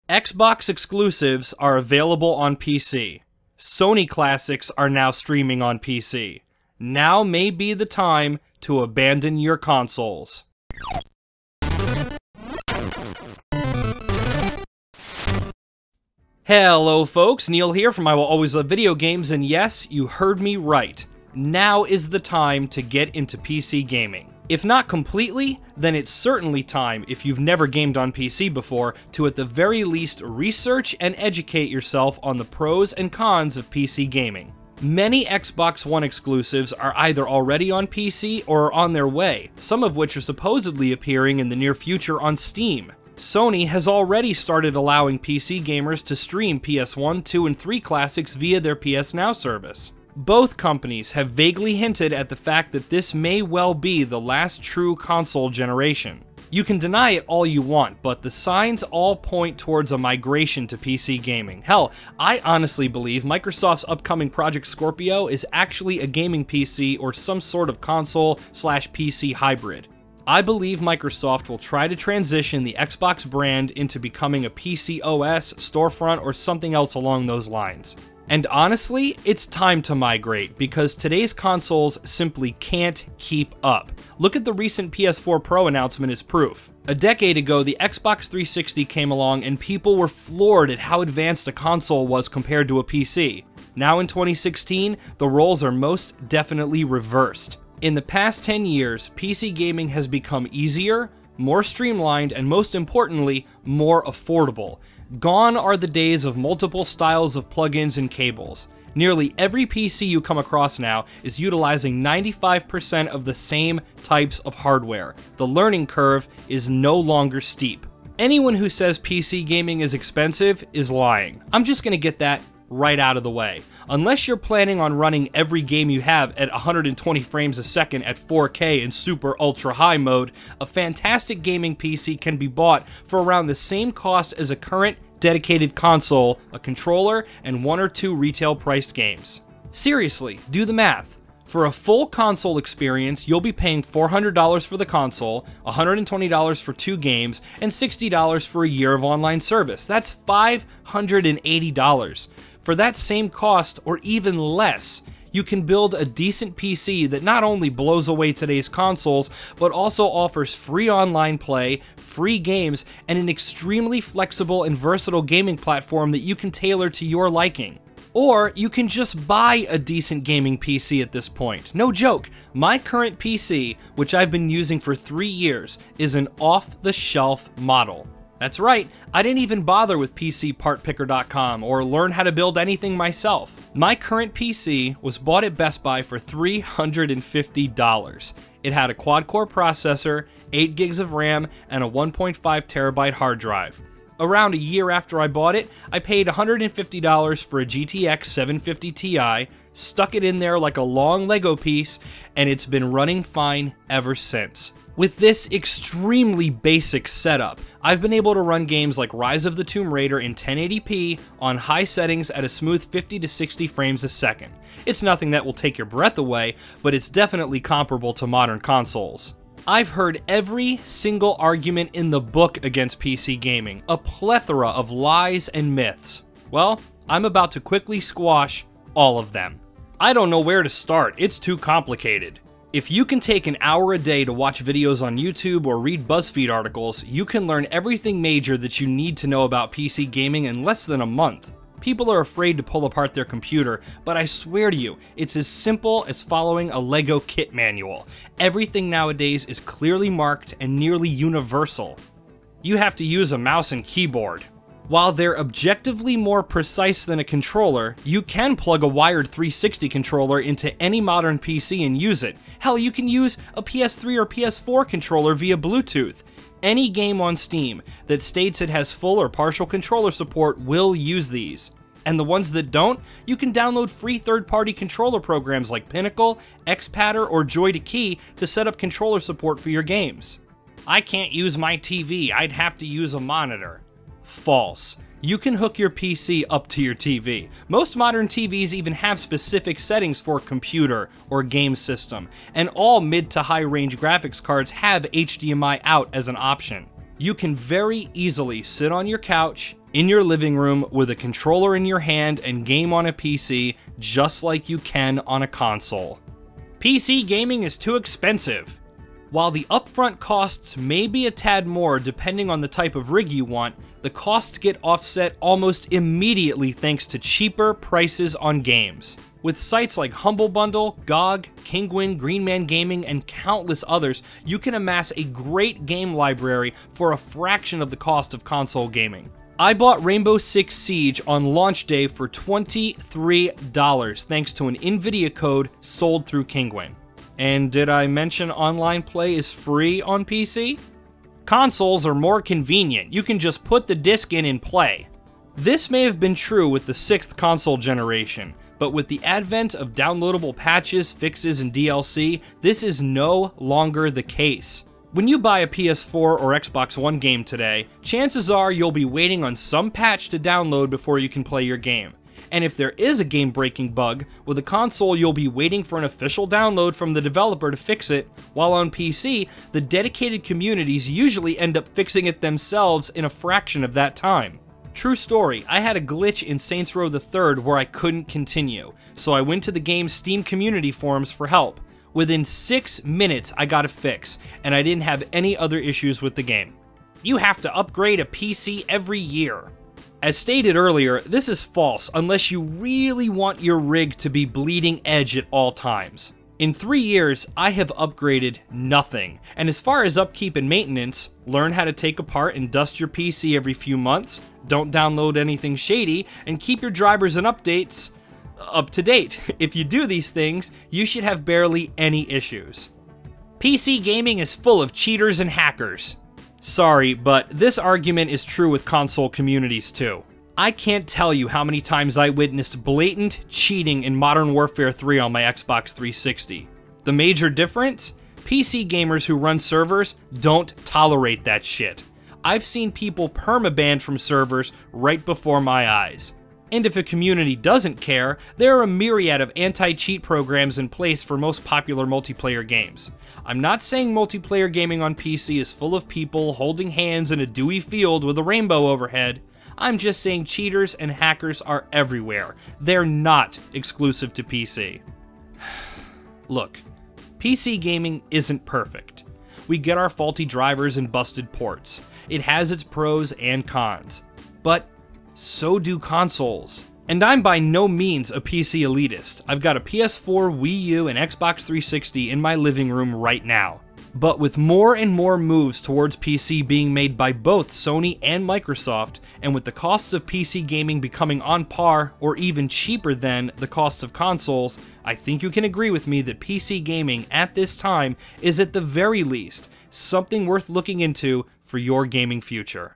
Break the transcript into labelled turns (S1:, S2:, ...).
S1: Xbox exclusives are available on PC. Sony classics are now streaming on PC. Now may be the time to abandon your consoles. Hello folks, Neil here from I Will Always Love Video Games, and yes, you heard me right. Now is the time to get into PC gaming. If not completely, then it's certainly time, if you've never gamed on PC before, to at the very least research and educate yourself on the pros and cons of PC gaming. Many Xbox One exclusives are either already on PC or are on their way, some of which are supposedly appearing in the near future on Steam. Sony has already started allowing PC gamers to stream PS1, 2, and 3 classics via their PS Now service. Both companies have vaguely hinted at the fact that this may well be the last true console generation. You can deny it all you want, but the signs all point towards a migration to PC gaming. Hell, I honestly believe Microsoft's upcoming Project Scorpio is actually a gaming PC or some sort of console/PC hybrid. I believe Microsoft will try to transition the Xbox brand into becoming a PC OS, storefront, or something else along those lines. And honestly, it's time to migrate, because today's consoles simply can't keep up. Look at the recent PS4 Pro announcement as proof. A decade ago, the Xbox 360 came along and people were floored at how advanced a console was compared to a PC. Now in 2016, the roles are most definitely reversed. In the past 10 years, PC gaming has become easier, more streamlined, and most importantly, more affordable. Gone are the days of multiple styles of plugins and cables. Nearly every PC you come across now is utilizing 95% of the same types of hardware. The learning curve is no longer steep. Anyone who says PC gaming is expensive is lying. I'm just gonna get that right out of the way. Unless you're planning on running every game you have at 120 frames a second at 4K in super ultra high mode, a fantastic gaming PC can be bought for around the same cost as a current dedicated console, a controller, and 1 or 2 retail priced games. Seriously, do the math. For a full console experience, you'll be paying $400 for the console, $120 for 2 games, and $60 for a year of online service. That's $580. For that same cost, or even less, you can build a decent PC that not only blows away today's consoles, but also offers free online play, free games, and an extremely flexible and versatile gaming platform that you can tailor to your liking. Or you can just buy a decent gaming PC at this point. No joke, my current PC, which I've been using for 3 years, is an off-the-shelf model. That's right, I didn't even bother with PCPartPicker.com or learn how to build anything myself. My current PC was bought at Best Buy for $350. It had a quad-core processor, 8 gigs of RAM, and a 1.5 terabyte hard drive. Around a year after I bought it, I paid $150 for a GTX 750 Ti, stuck it in there like a long Lego piece, and it's been running fine ever since. With this extremely basic setup, I've been able to run games like Rise of the Tomb Raider in 1080p on high settings at a smooth 50 to 60 frames a second. It's nothing that will take your breath away, but it's definitely comparable to modern consoles. I've heard every single argument in the book against PC gaming, a plethora of lies and myths. Well, I'm about to quickly squash all of them. I don't know where to start, it's too complicated. If you can take an hour a day to watch videos on YouTube or read BuzzFeed articles, you can learn everything major that you need to know about PC gaming in less than a month. People are afraid to pull apart their computer, but I swear to you, it's as simple as following a Lego kit manual. Everything nowadays is clearly marked and nearly universal. You have to use a mouse and keyboard. While they're objectively more precise than a controller, you can plug a wired 360 controller into any modern PC and use it. Hell, you can use a PS3 or PS4 controller via Bluetooth. Any game on Steam that states it has full or partial controller support will use these. And the ones that don't, you can download free third-party controller programs like Pinnacle, XPadder, or Joy2Key to set up controller support for your games. I can't use my TV, I'd have to use a monitor. False. You can hook your PC up to your TV. Most modern TVs even have specific settings for computer or game system, and all mid to high range graphics cards have HDMI out as an option. You can very easily sit on your couch, in your living room with a controller in your hand and game on a PC just like you can on a console. PC gaming is too expensive. While the upfront costs may be a tad more depending on the type of rig you want, the costs get offset almost immediately thanks to cheaper prices on games. With sites like Humble Bundle, GOG, Kinguin, Greenman Gaming, and countless others, you can amass a great game library for a fraction of the cost of console gaming. I bought Rainbow Six Siege on launch day for $23 thanks to an NVIDIA code sold through Kinguin. And did I mention online play is free on PC? Consoles are more convenient, you can just put the disc in and play. This may have been true with the 6th console generation, but with the advent of downloadable patches, fixes, and DLC, this is no longer the case. When you buy a PS4 or Xbox One game today, chances are you'll be waiting on some patch to download before you can play your game. And if there is a game-breaking bug, with a console you'll be waiting for an official download from the developer to fix it, while on PC, the dedicated communities usually end up fixing it themselves in a fraction of that time. True story, I had a glitch in Saints Row the Third where I couldn't continue, so I went to the game's Steam community forums for help. Within 6 minutes I got a fix, and I didn't have any other issues with the game. You have to upgrade a PC every year. As stated earlier, this is false unless you really want your rig to be bleeding edge at all times. In 3 years, I have upgraded nothing, and as far as upkeep and maintenance, learn how to take apart and dust your PC every few months, don't download anything shady, and keep your drivers and updates up to date. If you do these things, you should have barely any issues. PC gaming is full of cheaters and hackers. Sorry, but this argument is true with console communities too. I can't tell you how many times I witnessed blatant cheating in Modern Warfare 3 on my Xbox 360. The major difference? PC gamers who run servers don't tolerate that shit. I've seen people permabanned from servers right before my eyes. And if a community doesn't care, there are a myriad of anti-cheat programs in place for most popular multiplayer games. I'm not saying multiplayer gaming on PC is full of people holding hands in a dewy field with a rainbow overhead. I'm just saying cheaters and hackers are everywhere. They're not exclusive to PC. Look, PC gaming isn't perfect. We get our faulty drivers and busted ports. It has its pros and cons. But so do consoles. And I'm by no means a PC elitist. I've got a PS4, Wii U, and Xbox 360 in my living room right now. But with more and more moves towards PC being made by both Sony and Microsoft, and with the costs of PC gaming becoming on par or even cheaper than the costs of consoles, I think you can agree with me that PC gaming at this time is at the very least something worth looking into for your gaming future.